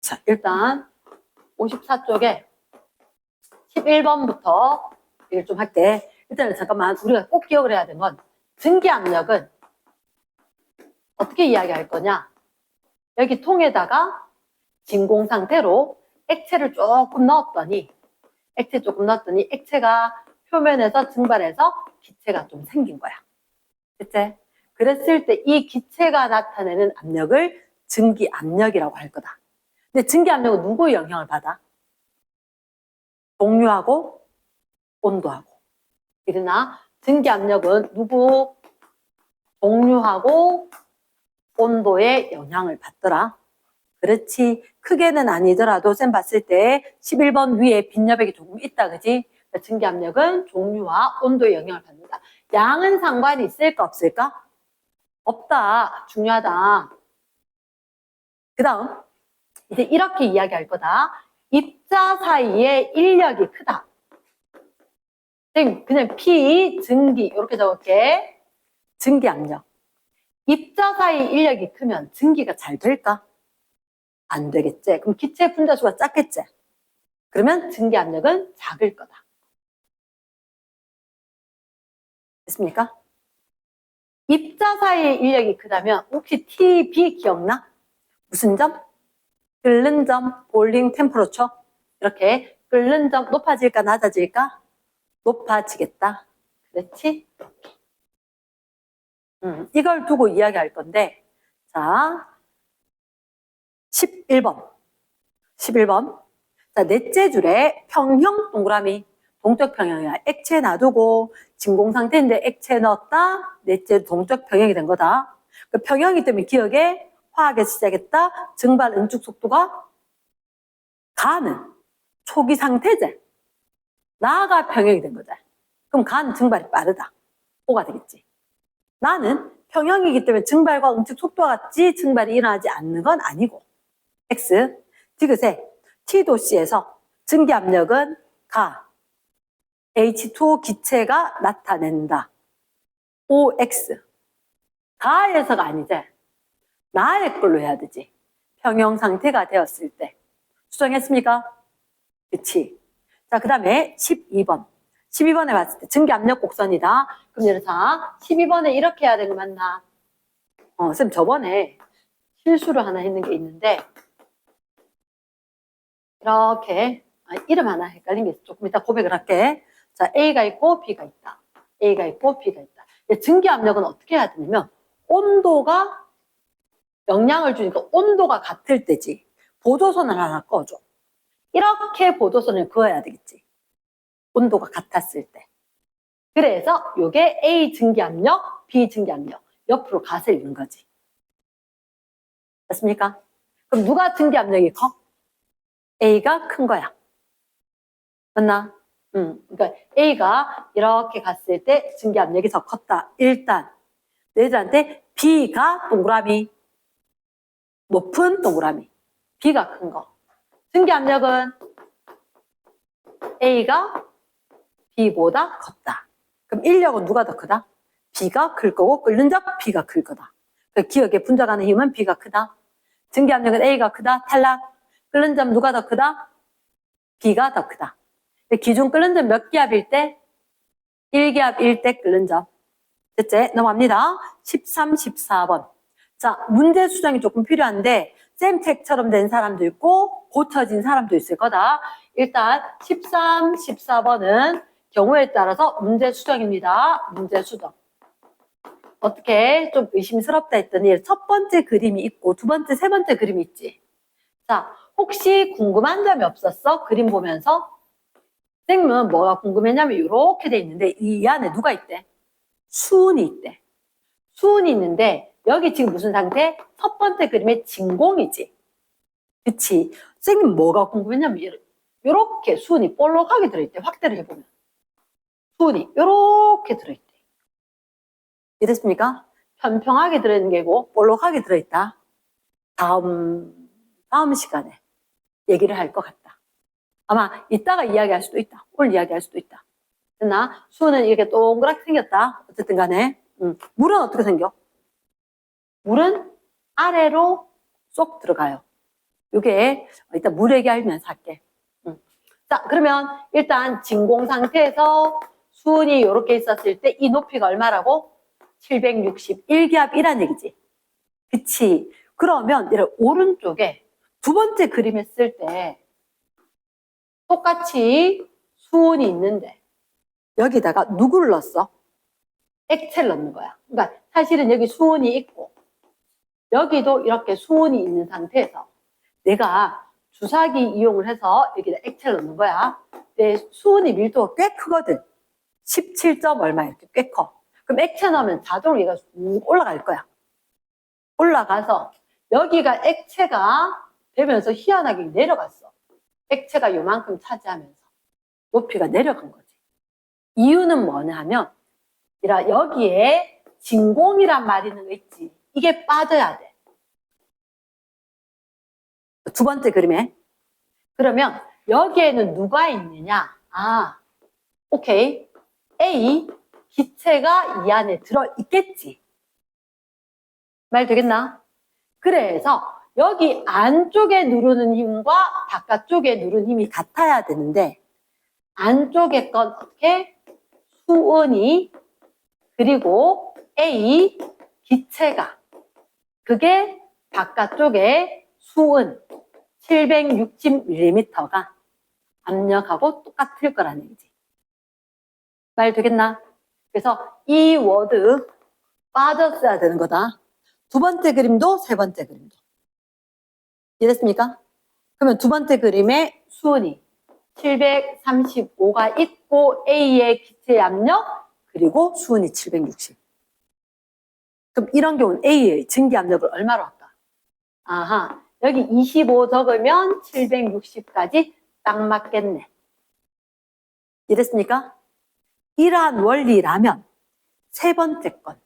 자, 일단 54쪽에 11번부터 얘기를 좀 할게. 일단은 잠깐만, 우리가 꼭 기억을 해야 되는 건 증기압력은 어떻게 이야기할 거냐. 여기 통에다가 진공 상태로 액체를 조금 넣었더니 액체가 표면에서 증발해서 기체가 좀 생긴 거야. 그치? 그랬을 때 이 기체가 나타내는 압력을 증기압력이라고 할 거다. 근데 증기압력은 누구의 영향을 받아? 종류하고 온도하고. 그러나 증기압력은 누구? 종류하고 온도의 영향을 받더라. 그렇지. 크게는 아니더라도 쌤 봤을 때 11번 위에 빈 여백이 조금 있다. 그지? 그러니까 증기압력은 종류와 온도의 영향을 받는다. 양은 상관이 있을까 없을까? 없다. 중요하다. 그 다음 이제 이렇게 이야기할 거다. 입자 사이의 인력이 크다. 그냥 P, 증기 이렇게 적을게. 증기압력. 입자 사이 인력이 크면 증기가 잘 될까? 안 되겠지. 그럼 기체 분자수가 작겠지. 그러면 증기압력은 작을 거다. 됐습니까? 입자 사이의 인력이 크다면 혹시 TB 기억나? 무슨 점? 끓는 점, 볼링 템퍼러처. 이렇게 끓는 점 높아질까 낮아질까? 높아지겠다. 그렇지? 이걸 두고 이야기할 건데, 자, 11번. 자, 넷째 줄에 평형 동그라미. 동적 평형이야. 액체 놔두고 진공 상태인데 액체 넣었다. 넷째 동적 평형이 된 거다. 그 평형이기 때문에 기억에 화학에서 시작했다. 증발 응축 속도가 가는 초기 상태제. 나가 평형이 된 거죠. 그럼 가는 증발이 빠르다. O가 되겠지. 나는 평형이기 때문에 증발과 응축 속도와 같이 증발이 일어나지 않는 건 아니고. X. 디귿에 T도시에서 증기압력은 가. H2O 기체가 나타낸다. OX. 가에서가 아니지. 나의 걸로 해야 되지. 평형 상태가 되었을 때. 수정했습니까? 그치. 자, 그 다음에 12번. 12번에 봤을 때 증기압력 곡선이다. 그럼 예를 들어 12번에 이렇게 해야 되는 거 맞나? 쌤 저번에 실수를 하나 했는 게 있는데 이렇게 이름 하나 헷갈린 게 있어. 조금 이따 고백을 할게. 자, A가 있고 B가 있다. A가 있고 B가 있다. 증기압력은 어떻게 해야 되냐면 온도가 영향을 주니까 온도가 같을 때지. 보조선을 하나 꺼줘. 이렇게 보조선을 그어야 되겠지. 온도가 같았을 때. 그래서 이게 A 증기압력, B 증기압력 옆으로 가서 있는 거지. 됐습니까? 그럼 누가 증기압력이 커? A가 큰 거야. 맞나? 그러니까 A가 이렇게 갔을 때 증기압력이 더 컸다. 일단 얘들한테 B가 동그라미, 높은 동그라미. B가 큰 거. 증기압력은 A가 B보다 컸다. 그럼 인력은 누가 더 크다? B가 클 거고 끓는 점 B가 클 거다. 기억에 분자가는 힘은 B가 크다. 증기압력은 A가 크다. 탈락. 끓는 점 누가 더 크다? B가 더 크다. 기준 끓는 점 몇 기압일 때? 1기압일 때 끓는 점. 됐지? 넘어갑니다. 13, 14번. 자, 문제 수정이 조금 필요한데 쌤책처럼 된 사람도 있고 고쳐진 사람도 있을 거다. 일단 13, 14번은 경우에 따라서 문제 수정입니다. 문제 수정. 어떻게 좀 의심스럽다 했더니 첫 번째 그림이 있고 두 번째, 세 번째 그림이 있지. 자, 혹시 궁금한 점이 없었어? 그림 보면서? 쌤은 뭐가 궁금했냐면 이렇게 돼 있는데 이 안에 누가 있대? 수은이 있대. 수은이 있는데 여기 지금 무슨 상태? 첫 번째 그림에 진공이지. 그치? 쌤은 뭐가 궁금했냐면 이렇게 수은이 볼록하게 들어있대. 확대를 해보면. 수은이 이렇게 들어있대. 이해됐습니까? 평평하게 들어있는 게고 볼록하게 들어있다. 다음 시간에 얘기를 할 것 같다. 아마 이따가 이야기할 수도 있다. 오늘 이야기할 수도 있다. 됐나? 수은은 이렇게 동그랗게 생겼다. 어쨌든 간에. 물은 어떻게 생겨? 물은 아래로 쏙 들어가요. 요게 일단 물 얘기하면서 할게. 자, 그러면 일단 진공 상태에서 수온이 이렇게 있었을 때 이 높이가 얼마라고? 761기압이란 얘기지. 그치? 그러면 이렇게 오른쪽에 두 번째 그림 했을 때 똑같이 수온이 있는데 여기다가 누구를 넣었어? 액체를 넣는 거야. 그러니까 사실은 여기 수온이 있고 여기도 이렇게 수온이 있는 상태에서 내가 주사기 이용을 해서 여기다 액체를 넣는 거야. 내 수온의 밀도가 꽤 크거든. 17점 얼마 이렇게 꽤 커. 그럼 액체 넣으면 자동으로 얘가 쭉 올라갈 거야. 올라가서 여기가 액체가 되면서 희한하게 내려갔어. 액체가 요만큼 차지하면서 높이가 내려간 거지. 이유는 뭐냐 하면 여기에 진공이란 말이 있는 거 있지. 이게 빠져야 돼. 두 번째 그림에. 그러면 여기에는 누가 있느냐? 오케이. A, 기체가 이 안에 들어있겠지. 말 되겠나? 그래서 여기 안쪽에 누르는 힘과 바깥쪽에 누르는 힘이 같아야 되는데 안쪽에 건 어떻게? 수은이 그리고 A, 기체가 그게 바깥쪽에 수은 760mm가 압력하고 똑같을 거라는 얘기지. 말 되겠나? 그래서 이 워드 빠졌어야 되는 거다. 두 번째 그림도 세 번째 그림도. 이해됐습니까? 그러면 두 번째 그림에 수은이 735가 있고 A의 기체 압력 그리고 수은이 760. 그럼 이런 경우는 A의 증기 압력을 얼마로 할까? 여기 25 적으면 760까지 딱 맞겠네. 이랬습니까? 이러한 원리라면 세 번째 건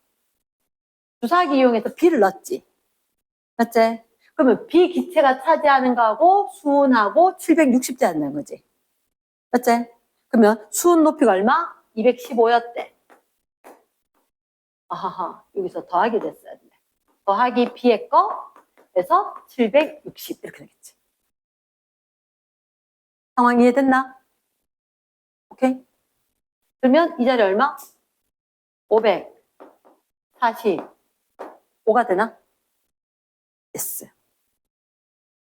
주사기 이용해서 B를 넣었지. 맞지? 그러면 B 기체가 차지하는 거하고 수은하고 760대 한다는 거지. 맞지? 그러면 수은 높이가 얼마? 215였대. 여기서 더하기 됐어야 돼. 더하기 B의 거 해서 760 이렇게 되겠지. 상황 이해됐나? 오케이? 그러면 이 자리 얼마? 545가 되나? 됐어.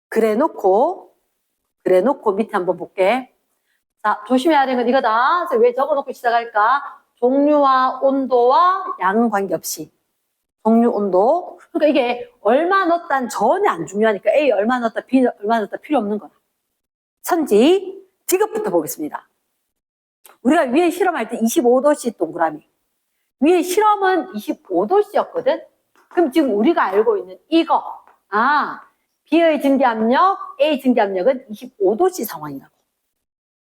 그래 놓고 밑에 한번 볼게. 자, 조심해야 되는 건 이거다. 그래서 왜 적어놓고 시작할까? 종류와 온도와 양 관계없이. 종류, 온도. 그러니까 이게 얼마 넣었다는 전혀 안 중요하니까 A 얼마 넣었다, B 얼마 넣었다 필요 없는 거야. 천지, 디귿부터 보겠습니다. 우리가 위에 실험할 때 25도씨 동그라미. 위에 실험은 25도씨였거든? 그럼 지금 우리가 알고 있는 이거. B의 증기압력, A 증기압력은 25도씨 상황이라고.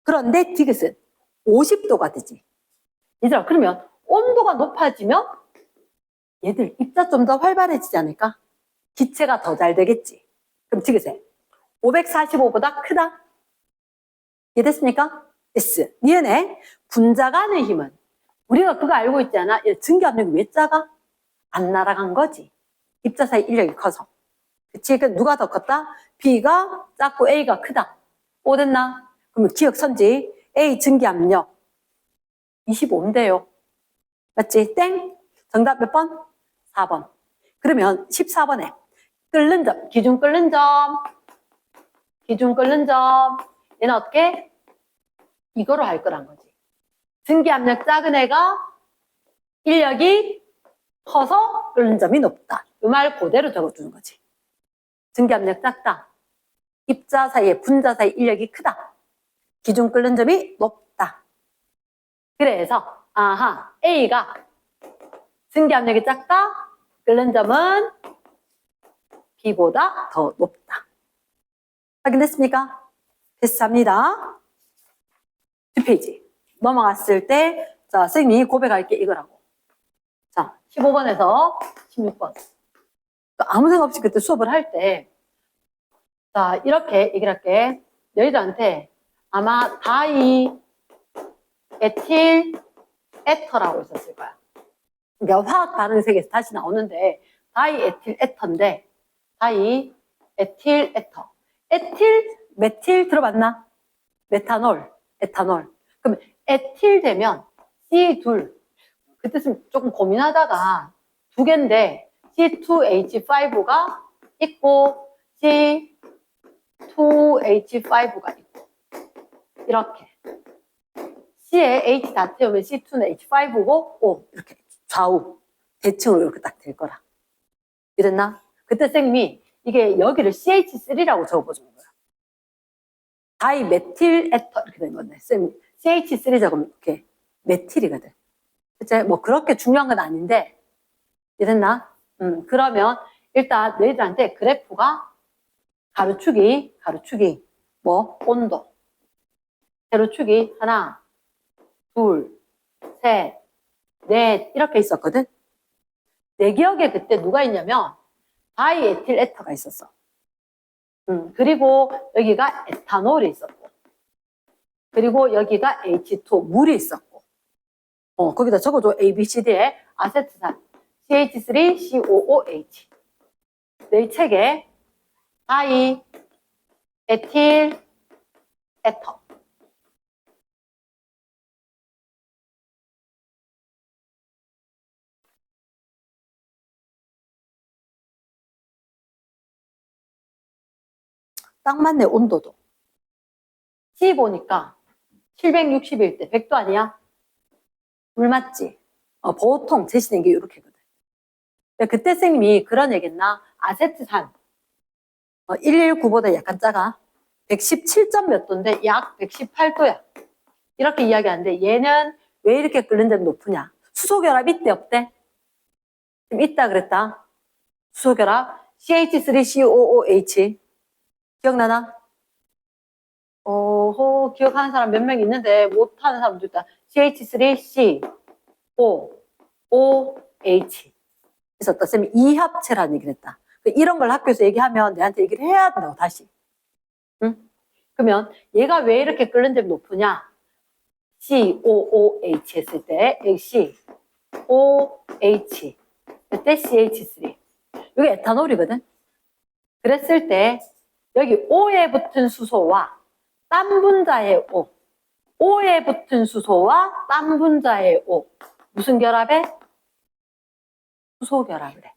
그런데 디귿은 50도가 되지. 얘들아, 그러면 온도가 높아지면 얘들 입자 좀 더 활발해지지 않을까? 기체가 더 잘 되겠지. 그럼 디귿에 545보다 크다? 이해됐습니까? S. 니은에 분자 간의 힘은 우리가 그거 알고 있잖아. 증기압력이 왜 작아? 안 날아간 거지. 입자 사이 인력이 커서. 그치? 그럼 누가 더 컸다? B가 작고 A가 크다. 오 됐나? 그러면 기억 선지. A 증기압력 25인데요. 맞지? 땡. 정답 몇 번? 4번. 그러면 14번에 끓는 점, 기준 끓는 점. 얘는 어떻게? 이거로 할 거란 거지. 증기압력 작은 애가 인력이 커서 끓는 점이 높다. 이 말 그대로 적어주는 거지. 증기압력 작다. 입자 사이에 분자 사이 인력이 크다. 기준 끓는 점이 높다. 그래서 A가 증기압력이 작다. 끓는 점은 B보다 더 높다. 확인됐습니까? 됐습니다. 뒷페이지 넘어갔을 때 자, 선생님이 고백할게 이거라고. 자, 15번에서 16번. 아무 생각 없이 그때 수업을 할 때 자, 이렇게 얘기를 할게. 너희들한테 아마 다이 에틸 에터라고 있었을 거야. 그러니까 화학 반응 세계에서 다시 나오는데 다이 에틸 에터인데 다이 에틸 에터. 메틸 들어봤나? 메탄올, 에탄올. 그럼 에틸 되면 C 둘. 그때 조금 고민하다가 두 개인데 C2H5가 있고 C2H5가 있고 이렇게 C에 H 다 태우면 C2는 H5고 O 이렇게 좌우 대칭으로 이렇게 딱 될 거라. 이랬나? 그때 쌤이 이게 여기를 CH3라고 적어보는 거야. 다이메틸 에터 이렇게 된 건데 쌤 CH3 적으면 이렇게 메틸이거든. 그치? 뭐 그렇게 중요한 건 아닌데 이랬나? 그러면 일단 너희들한테 그래프가 가로축이 뭐 온도 세로축이 하나 둘 셋 넷 이렇게 있었거든. 내 기억에 그때 누가 있냐면 다이에틸 에터가 있었어. 그리고 여기가 에탄올이 있었고 그리고 여기가 H2 물이 있었고 거기다 적어줘. ABCD에 아세트산 CH3COOH 너희 책에 다이 에틸 에터 딱 맞네. 온도도 C 보니까 761대 100도 아니야? 물 맞지? 보통 제시된 게 이렇게거든. 그때 쌤이 그런 얘기했나? 아세트산 119보다 약간 작아. 117점 몇 도인데 약 118도야. 이렇게 이야기하는데 얘는 왜 이렇게 끓는 점이 높으냐? 수소결합 있대 없대? 좀 있다 그랬다. 수소결합 CH3COOH 기억나나? 기억하는 사람 몇 명 있는데 못하는 사람도 있다. CH3COOH 있었다. 쌤이 이합체라는 얘기를 했다. 이런 걸 학교에서 얘기하면 내한테 얘기를 해야 된다고 다시. 응? 그러면 얘가 왜 이렇게 끓는 점이 높으냐? COOH 했을 때 여기 COH 그때 CH3 여기 에탄올이거든. 그랬을 때 여기 O에 붙은 수소와 딴 분자의 O O에 붙은 수소와 딴 분자의 O 무슨 결합에? 수소결합을 해.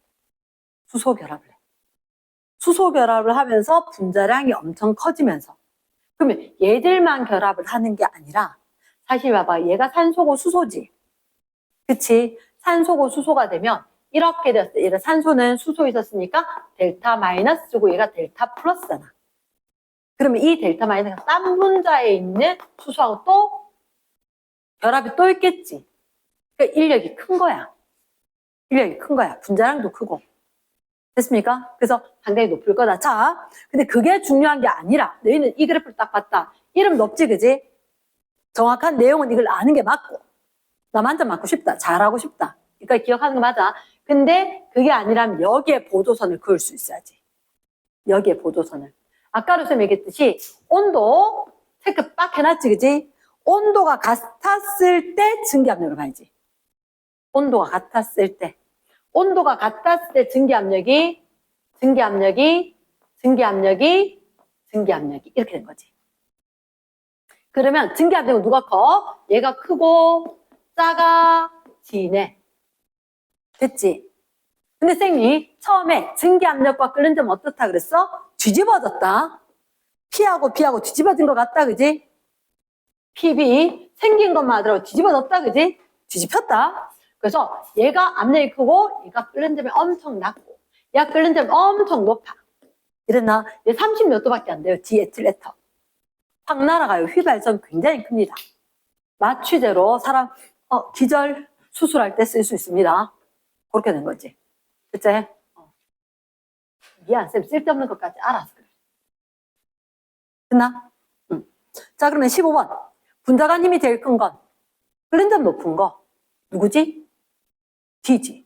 수소결합을 하면서 분자량이 엄청 커지면서 그러면 얘들만 결합을 하는 게 아니라 사실 봐봐 얘가 산소고 수소지 그치? 산소고 수소가 되면 이렇게 됐을 때 얘가 산소는 수소 있었으니까 델타 마이너스고 얘가 델타 플러스잖아. 그러면 이 델타 마이너스가 딴 분자에 있는 수소하고 또 결합이 또 있겠지. 그러니까 인력이 큰 거야. 분자량도 크고. 됐습니까? 그래서 상당히 높을 거다. 자, 근데 그게 중요한 게 아니라 너희는 이 그래프를 딱 봤다. 이름 높지, 그지? 정확한 내용은 이걸 아는 게 맞고 나 완전 맞고 싶다. 잘하고 싶다. 그러니까 기억하는 거 맞아. 근데 그게 아니라면 여기에 보조선을 그을 수 있어야지. 여기에 보조선을. 아까로 쌤 얘기했듯이 온도 체크 빡 해놨지, 그지? 온도가 같았을 때 증기압력을 봐야지. 온도가 같았을 때 증기압력이 이렇게 된 거지. 그러면 증기압력은 누가 커? 얘가 크고 작아지네. 됐지? 근데 쌤이 처음에 증기압력과 끓는 점 어떻다 그랬어? 뒤집어졌다. P하고 B하고 뒤집어진 것 같다, 그지? PB 생긴 것만 하더라도 뒤집어졌다, 그지? 뒤집혔다. 그래서 얘가 압력이 크고 얘가 끓는 점이 엄청 낮고 얘가 끓는 점이 엄청 높아. 이랬나? 얘 30 몇 도밖에 안 돼요. 디에틸에터. 확 날아가요. 휘발성 굉장히 큽니다. 마취제로 사람 기절 수술할 때 쓸 수 있습니다. 그렇게 된 거지. 그치? 미안, 쌤 쓸데없는 것까지 알아서 그래. 됐나? 응. 자, 그러면 15번. 분자간 힘이 제일 큰 건 끓는 점 높은 거 누구지? D지.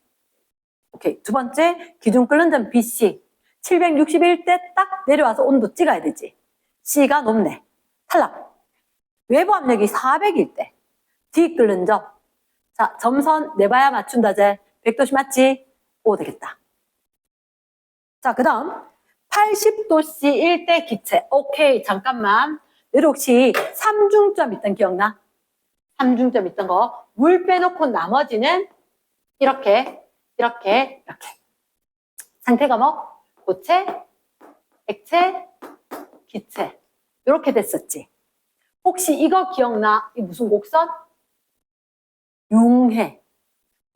오케이. 두 번째, 기준 끓는 점 BC. 761대 딱 내려와서 온도 찍어야 되지. C가 높네. 탈락. 외부 압력이 400일 때 D 끓는 점. 자, 점선 내봐야 맞춘다, 제. 100도씨 맞지? O 되겠다. 자, 그 다음 80도씨일 때 기체. 오케이, 잠깐만. 여러분 혹시 삼중점 있던 기억나? 삼중점 있던 거. 물 빼놓고 나머지는 이렇게. 상태가 뭐? 고체, 액체, 기체. 이렇게 됐었지. 혹시 이거 기억나? 이 무슨 곡선? 융해.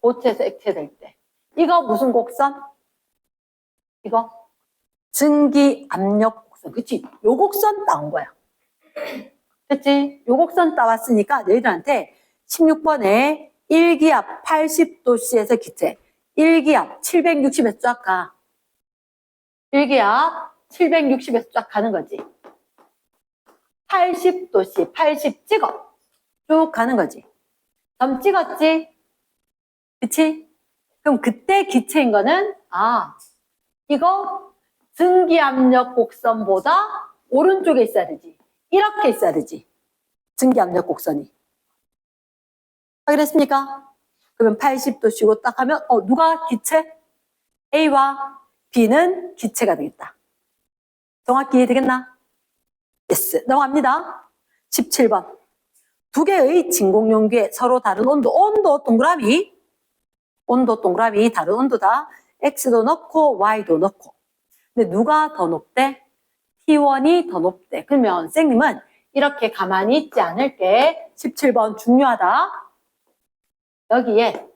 고체에서 액체 될 때. 이거 무슨 곡선? 이거? 증기 압력 곡선. 그치? 요 곡선 따온 거야. 그치? 요 곡선 따왔으니까 너희들한테 16번에 1기압 80도씨에서 기체. 1기압 760에서 쫙 가. 1기압 760에서 쫙 가는 거지. 80도씨, 80 찍어. 쭉 가는 거지. 점 찍었지? 그치? 그럼 그때 기체인 거는, 이거 증기압력 곡선보다 오른쪽에 있어야 되지. 이렇게 있어야 되지. 증기압력 곡선이. 확인했습니까? 그러면 80도씨고 딱 하면, 누가 기체? A와 B는 기체가 되겠다. 정확히 이해되겠나? 예스. 넘어갑니다. 17번. 두 개의 진공용기에 서로 다른 온도 동그라미 다른 온도다. X도 넣고 Y도 넣고. 근데 누가 더 높대? T1이 더 높대. 그러면 선생님은 이렇게 가만히 있지 않을게. 17번 중요하다. 여기에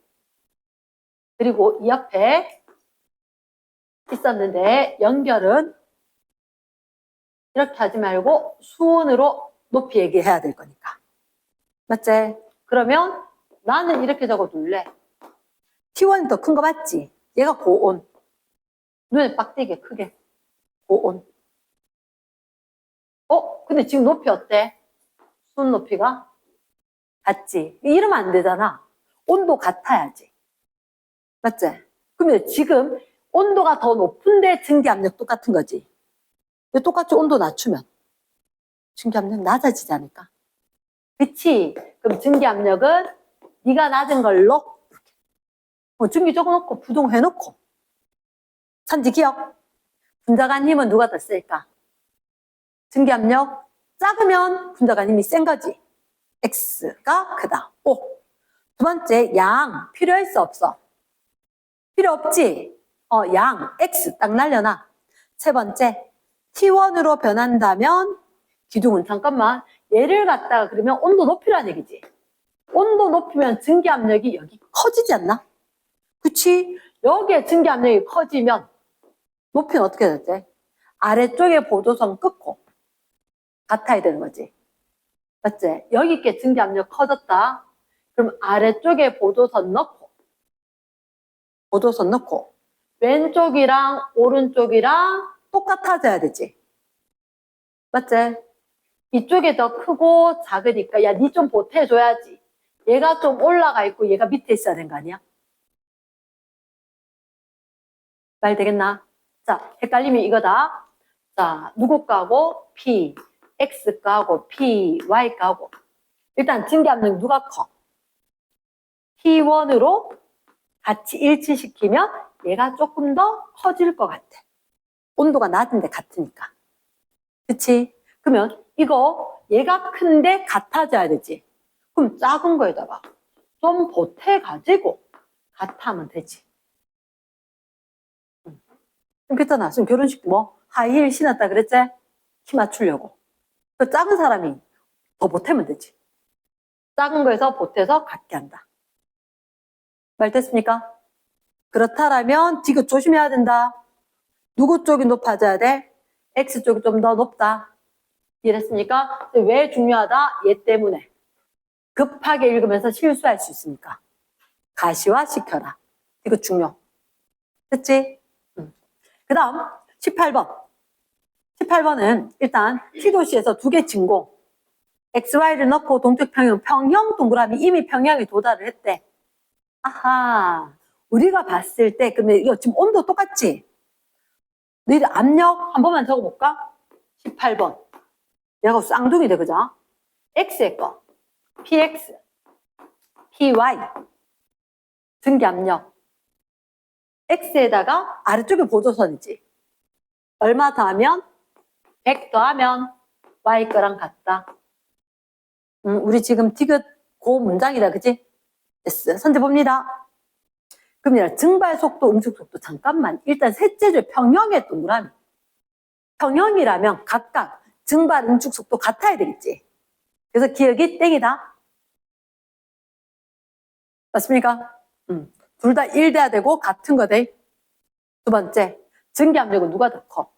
그리고 이 옆에 있었는데 연결은 이렇게 하지 말고 수온으로 높이 얘기해야 될 거니까. 맞지? 그러면 나는 이렇게 적어둘래. T1이 더 큰 거 맞지? 얘가 고온. 눈에 빡대게 크게. 고온. 근데 지금 높이 어때? 수온 높이가? 같지? 이러면 안 되잖아. 온도 같아야지. 맞지? 그러면 지금 온도가 더 높은데 증기압력 똑같은 거지. 똑같이 온도 낮추면 증기압력 낮아지지 않을까? 그치? 그럼 증기압력은 네가 낮은 걸로 증기 적어놓고 부동 해놓고 천지 기억. 분자간 힘은 누가 더 셀까? 증기압력 작으면 분자간 힘이 센 거지. X가 크다. 두 번째, 양 필요할 수 없어? 필요 없지? 양 X 딱 날려놔. 세 번째, T1으로 변한다면 기둥은 잠깐만 얘를 갖다가 그러면 온도 높이라는 얘기지. 온도 높이면 증기압력이 여기 커지지 않나? 그치? 여기에 증기압력이 커지면 높이는 어떻게 되지? 아래쪽에 보조선 끊고 같아야 되는 거지. 맞지? 여기 있게 증기압력 커졌다. 그럼 아래쪽에 보조선 넣고 왼쪽이랑 오른쪽이랑 똑같아져야 되지. 맞지? 이쪽에 더 크고 작으니까 야, 니 좀 보태줘야지. 얘가 좀 올라가 있고 얘가 밑에 있어야 되는 거 아니야? 말 되겠나? 자, 헷갈리면 이거다. 자, 누구 거하고 P, X 거하고 P, Y 거하고 일단 증기압력 누가 커? T1으로 같이 일치시키면 얘가 조금 더 커질 것 같아. 온도가 낮은데 같으니까. 그치? 그러면 이거 얘가 큰데 같아져야 되지. 그럼 작은 거에다가 좀 보태가지고 같아하면 되지. 그랬잖아. 지금 결혼식 뭐 하이힐 신었다 그랬지? 키 맞추려고. 그 작은 사람이 더 보태면 되지. 작은 거에서 보태서 같게 한다. 말 됐습니까? 그렇다라면 지금 조심해야 된다. 누구 쪽이 높아져야 돼? X 쪽이 좀 더 높다. 이랬습니까? 왜 중요하다? 얘 때문에. 급하게 읽으면서 실수할 수 있으니까. 가시화 시켜라. 이거 중요. 됐지? 그 다음 18번. 18번은 일단 T도시에서 두 개 진공. XY를 넣고 동적 평형 동그라미 이미 평형에 도달을 했대. 아하. 우리가 봤을 때 그러면 이거 지금 온도 똑같지? 너희들 압력 한 번만 적어볼까? 18번. 얘가 쌍둥이 돼, 그죠? X의 거. PX, PY. 증기압력. X에다가 아래쪽에 보조선이지. 얼마 더하면? 100 더하면 y 거랑 같다. 우리 지금 디귿 고 문장이다, 그치? 됐어. 선제 봅니다. 그럼 증발 속도, 응축 속도 잠깐만. 일단 셋째 줄 평형의 동그라미. 평형이라면 각각 증발, 응축 속도 같아야 되겠지. 그래서 기억이 땡이다. 맞습니까? 둘 다 1 돼야 되고 같은 거 돼. 두 번째, 증기압력은 누가 더 커?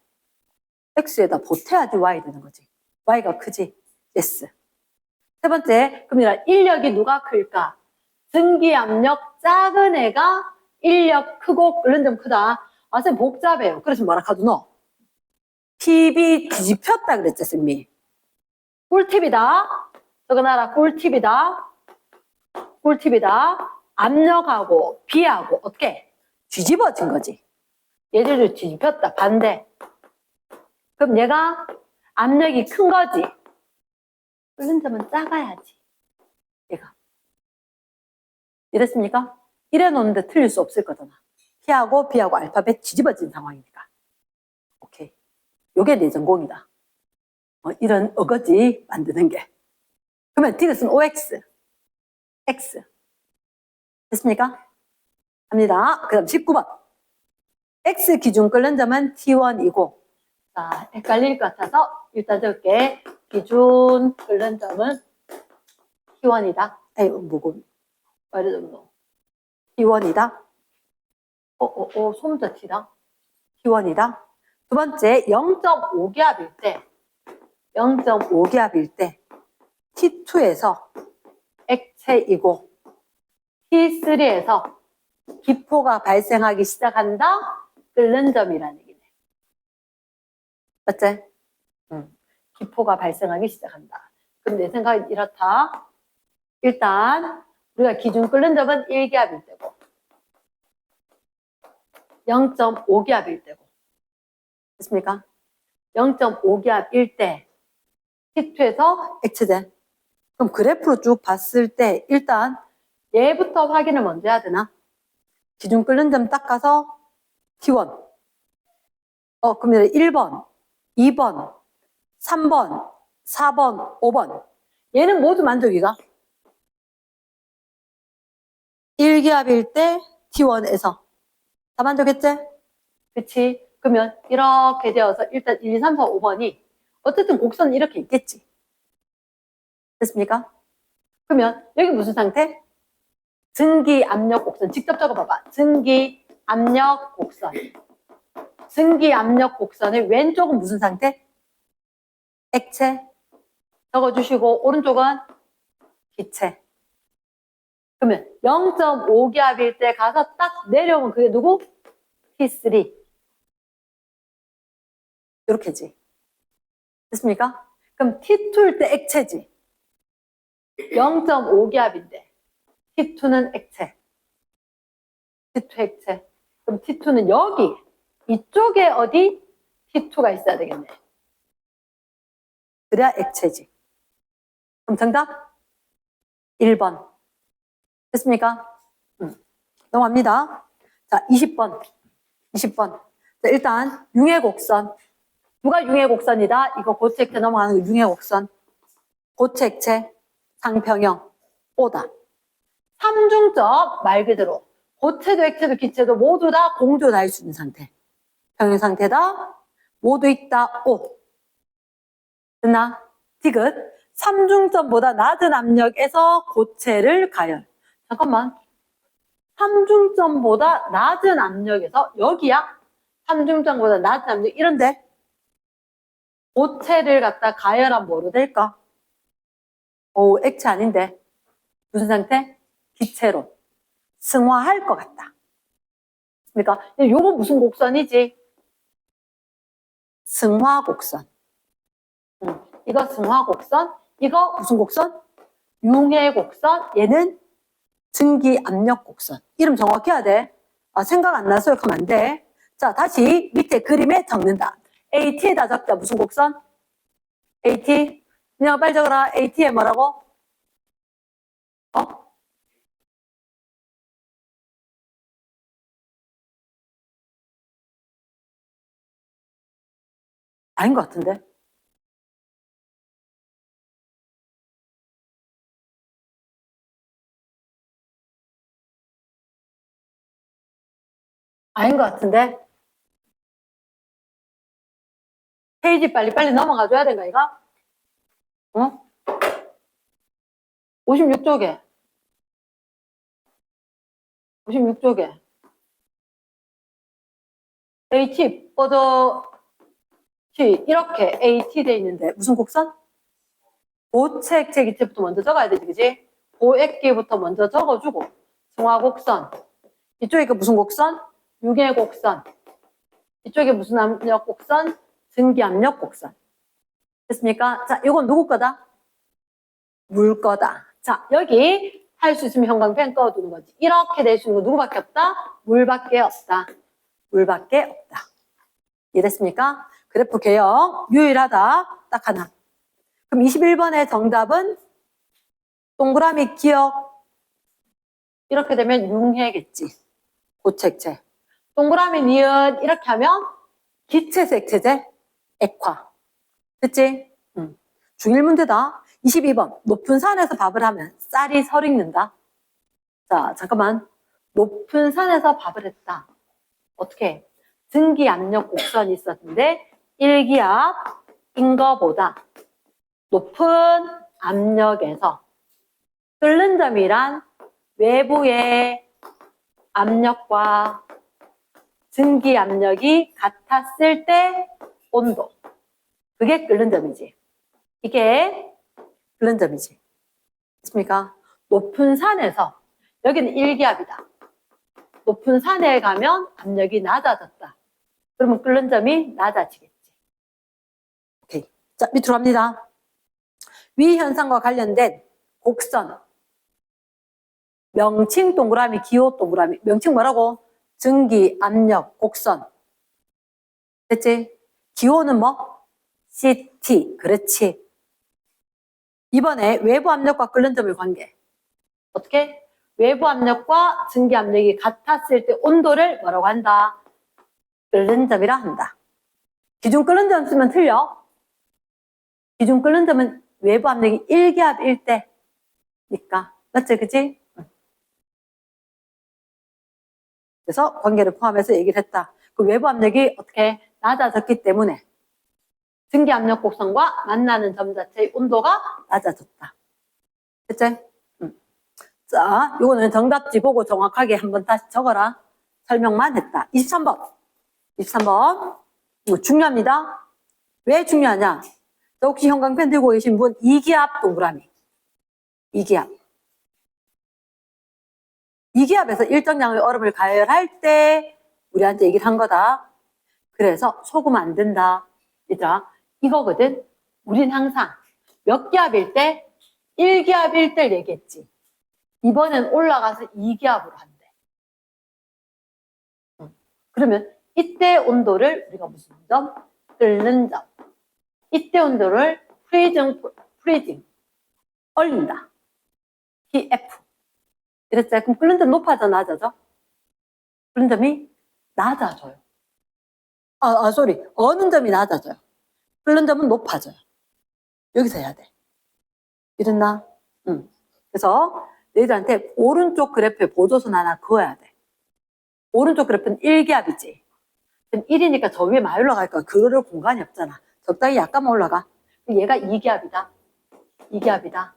X에다 보태야지 Y 되는 거지. Y가 크지? yes. 세 번째, 그럼 인력이 누가 클까? 증기압력 작은 애가 인력 크고 끓는 점 크다. 아, 쌤 복잡해요. 그래서 뭐라 카도 너? PB 뒤집혔다 그랬지, 쌤이. 꿀팁이다. 적어놔라, 꿀팁이다. 꿀팁이다. 압력하고 B하고 어떻게? 뒤집어진 거지. 얘들을 뒤집혔다. 반대. 그럼 얘가 압력이 큰 거지. 끓는 점은 작아야지. 얘가. 이랬습니까? 이래 놓는데 틀릴 수 없을 거잖아. P하고 B하고 알파벳 뒤집어진 상황이니까. 오케이. 요게 내 전공이다. 이런 어거지 만드는 게. 그러면 디귿은 OX. X. 됐습니까? 갑니다. 그 다음 19번. X 기준 끓는 점은 T1이고, 자, 헷갈릴 것 같아서 일단 적을게. 기준 끓는 점은 T1이다. 에이, 뭐고. 말해줬노. T1이다. 소문자 T다. T1이다. 두 번째, 0.5기압일 때, 0.5기압일 때, T2에서 액체이고, T3에서 기포가 발생하기 시작한다? 끓는 점이라는 얘기네. 맞지? 기포가 발생하기 시작한다. 그럼 내 생각은 이렇다. 일단, 우리가 기준 끓는 점은 1기압일 때고, 0.5기압일 때고. 됐습니까? 0.5기압일 때, T2에서 액체제. 그럼 그래프로 쭉 봤을 때, 일단, 얘부터 확인을 먼저 해야 되나? 기준 끓는 점 딱 가서, T1. 그럼 1번, 2번, 3번, 4번, 5번. 얘는 모두 만족이가? 1기압일 때 T1에서. 다 만족했지? 그치? 그러면 이렇게 되어서 일단 1, 2, 3, 4, 5번이 어쨌든 곡선은 이렇게 있겠지. 됐습니까? 그러면 여기 무슨 상태? 증기 압력 곡선. 직접 적어봐봐. 증기 압력 곡선. 증기 압력 곡선의 왼쪽은 무슨 상태? 액체. 적어주시고 오른쪽은 기체. 그러면 0.5기압일 때 가서 딱 내려오면 그게 누구? T3. 이렇게지. 됐습니까? 그럼 T2일 때 액체지. 0.5기압인데 T2는 액체. T2 액체. 그럼 T2는 여기 이쪽에 어디? T2가 있어야 되겠네. 그래야 액체지. 그럼 정답? 1번. 됐습니까? 넘어갑니다. 자, 20번. 20번. 자, 일단 융해곡선. 누가 융해곡선이다? 이거 고체 액체 넘어가는 거 융해곡선. 고체 액체, 상평형, O다. 삼중점 말 그대로 고체도 액체도 기체도 모두 다 공조 다 할 수 있는 상태. 평형 상태다. 모두 있다. O. 됐나? 디귿. 삼중점보다 낮은 압력에서 고체를 가열. 잠깐만. 삼중점보다 낮은 압력에서 여기야? 삼중점보다 낮은 압력 이런데 고체를 갖다 가열하면 뭐로 될까? 액체 아닌데 무슨 상태? 기체로 승화할 것 같다. 그러니까 요거 무슨 곡선이지? 승화곡선. 이거 승화곡선, 이거 무슨 곡선? 융해곡선, 얘는 증기압력곡선. 이름 정확히 해야 돼. 생각 안 나서 이렇게 하면 안 돼. 자, 다시 밑에 그림에 적는다. AT에다 적자. 무슨 곡선? AT. 그냥 빨리 적어라. AT에 뭐라고? 아닌 것 같은데? 아닌 것 같은데? 페이지 빨리빨리 넘어가 줘야 되는 거, 이거? 어? 56쪽에. 56쪽에. AT, 이렇게 AT 돼 있는데, 무슨 곡선? 보책체 기체부터 먼저 적어야 되지, 그지? 보액기부터 먼저 적어주고, 중화곡선. 이쪽에 그 무슨 곡선? 유계곡선. 이쪽에 무슨 압력 곡선? 증기압력 곡선. 됐습니까? 자, 이건 누구 거다? 물 거다. 자, 여기 할 수 있으면 형광펜 꺼두는 거지. 이렇게 될 수 있는 거 누구밖에 없다? 물밖에 없다. 물밖에 없다. 이해됐습니까? 그래프 개형 유일하다. 딱 하나. 그럼 21번의 정답은 동그라미 기억. 이렇게 되면 융해겠지. 고체체. 동그라미 니은 이렇게 하면 기체색 체제 액화. 됐지? 중1 문제다. 22번. 높은 산에서 밥을 하면 쌀이 설익는다. 자, 잠깐만. 높은 산에서 밥을 했다. 어떻게? 증기압력 곡선이 있었는데 1기압인 거보다 높은 압력에서 끓는 점이란 외부의 압력과 증기압력이 같았을 때 온도. 그게 끓는 점이지. 이게 끓는 점이지. 됐습니까? 높은 산에서, 여기는 1기압이다. 높은 산에 가면 압력이 낮아졌다. 그러면 끓는 점이 낮아지겠지. 오케이. 자, 밑으로 갑니다. 위 현상과 관련된 곡선. 명칭 동그라미, 기호 동그라미. 명칭 뭐라고? 증기, 압력, 곡선. 됐지? 기호는 뭐? CT. 그렇지. 이번에 외부 압력과 끓는 점의 관계. 어떻게? 외부 압력과 증기 압력이 같았을 때 온도를 뭐라고 한다? 끓는 점이라 한다. 기준 끓는 점 쓰면 틀려. 기준 끓는 점은 외부 압력이 1기압일 때니까. 맞지? 그치? 그래서 관계를 포함해서 얘기를 했다. 그 외부 압력이 어떻게 낮아졌기 때문에 증기 압력 곡선과 만나는 점 자체의 온도가 낮아졌다. 됐지? 자, 이거는 정답지 보고 정확하게 한번 다시 적어라. 설명만 했다. 23번. 23번. 이거 중요합니다. 왜 중요하냐? 혹시 형광펜 들고 계신 분 2기압 동그라미. 2기압. 2기압에서 일정량의 얼음을 가열할 때 우리한테 얘기를 한 거다. 그래서 속으면 안 된다. 얘들아, 이거거든. 우린 항상 몇 기압일 때? 1기압일 때 얘기했지. 이번엔 올라가서 2기압으로 한대. 그러면 이때 온도를 우리가 무슨 점? 끓는 점. 이때 온도를 프리징 얼린다. TF. 이랬지. 그럼 끓는 점 높아져, 낮아져? 끓는 점이 낮아져요. 쏘리. 어는 점이 낮아져요. 끓는 점은 높아져요. 여기서 해야 돼. 이랬나? 그래서 너희들한테 오른쪽 그래프에 보조선 하나 그어야 돼. 오른쪽 그래프는 1기압이지. 그럼 1이니까 저 위에 많이 올라갈 거야. 그거를 공간이 없잖아. 적당히 약간만 올라가. 얘가 2기압이다. 2기압이다.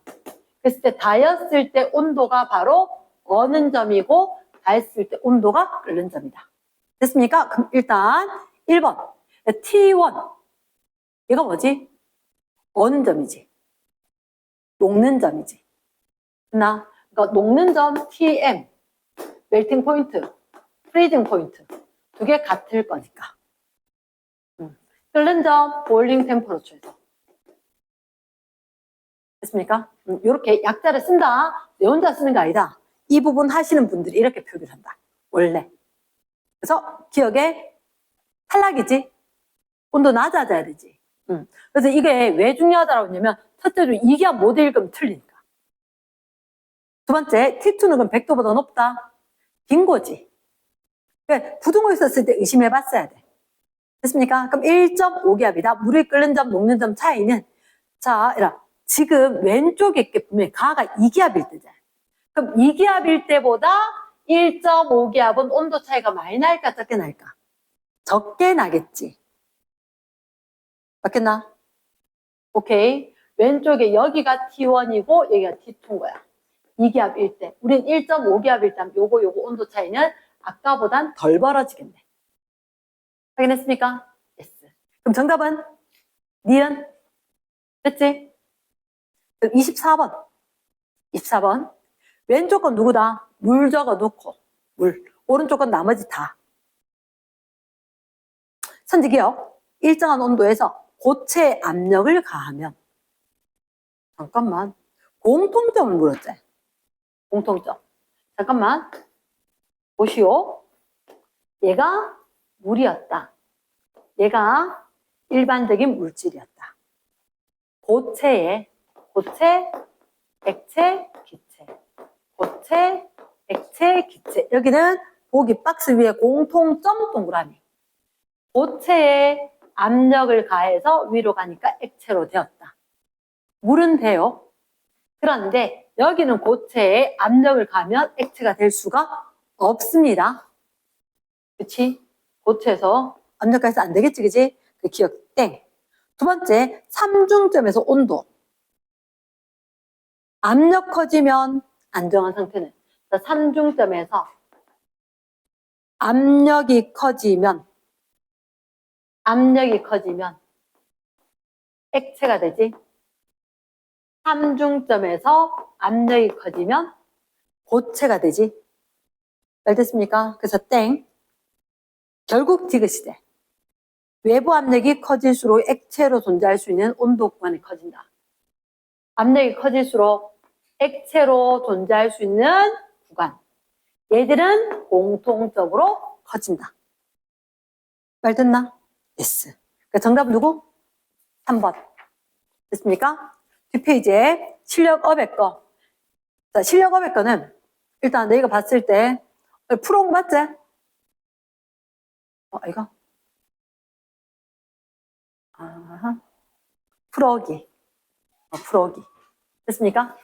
그랬을 때 닿였을 때 온도가 바로 어는 점이고 닿았을 때 온도가 끓는 점이다. 됐습니까? 그럼 일단 1번 T1 얘가 뭐지? 어는 점이지. 녹는 점이지. 그러니까 녹는 점 TM 멜팅 포인트, 프리징 포인트 두 개 같을 거니까. 끓는 점 보일링 템퍼러처에서. 됐습니까? 이렇게 약자를 쓴다. 내 혼자 쓰는 거 아니다. 이 부분 하시는 분들이 이렇게 표기를 한다. 원래. 그래서 기억에 탈락이지. 온도 낮아져야 되지. 그래서 이게 왜 중요하다고 했냐면 첫째로 2기압 못 읽으면 틀리니까. 두 번째, T2는 그럼 100도보다 높다. 빈 거지. 그러니까 부등호 있었을 때 의심해 봤어야 돼. 됐습니까? 그럼 1.5기압이다. 물이 끓는 점, 녹는 점 차이는 자, 지금 왼쪽에 이렇게 보면 가가 2기압일 때잖아. 그럼 2기압일 때보다 1.5기압은 온도 차이가 많이 날까 적게 날까? 적게 나겠지. 맞겠나? 오케이. 왼쪽에 여기가 T1이고 여기가 T2인 거야. 2기압일 때. 우린 1.5기압일 때 요거 온도 차이는 아까보단 덜 벌어지겠네. 확인했습니까? yes. 그럼 정답은 니은? 됐지? 그럼 24번. 24번. 왼쪽 건 누구다? 물 적어놓고 물. 오른쪽 건 나머지 다. 선지기억. 일정한 온도에서 고체 압력을 가하면 잠깐만. 공통점을 물었지? 공통점. 잠깐만. 보시오. 얘가 물이었다. 얘가 일반적인 물질이었다. 고체, 액체, 기체. 고체, 액체, 기체. 여기는 보기 박스 위에 공통점 동그라미. 고체에 압력을 가해서 위로 가니까 액체로 되었다. 물은 돼요. 그런데 여기는 고체에 압력을 가면 액체가 될 수가 없습니다. 그치? 고체에서 압력 가해서 안 되겠지, 그치? 그 기억 땡. 두 번째, 삼중점에서 온도. 압력 커지면 안정한 상태는. 삼중점에서 압력이 커지면 액체가 되지. 삼중점에서 압력이 커지면 고체가 되지. 잘 됐습니까? 그래서 땡. 결국 디귿이 돼. 외부 압력이 커질수록 액체로 존재할 수 있는 온도 구간이 커진다. 압력이 커질수록 액체로 존재할 수 있는 구간. 얘들은 공통적으로 커진다. 말 됐나? yes. 그러니까 정답은 누구? 3번. 됐습니까? 뒷페이지에 실력업의 거. 자, 실력업의 거는 일단 너희가 봤을 때 풀어온 거 맞지? 이거? 아하. 풀어오기. 풀어오기. 됐습니까?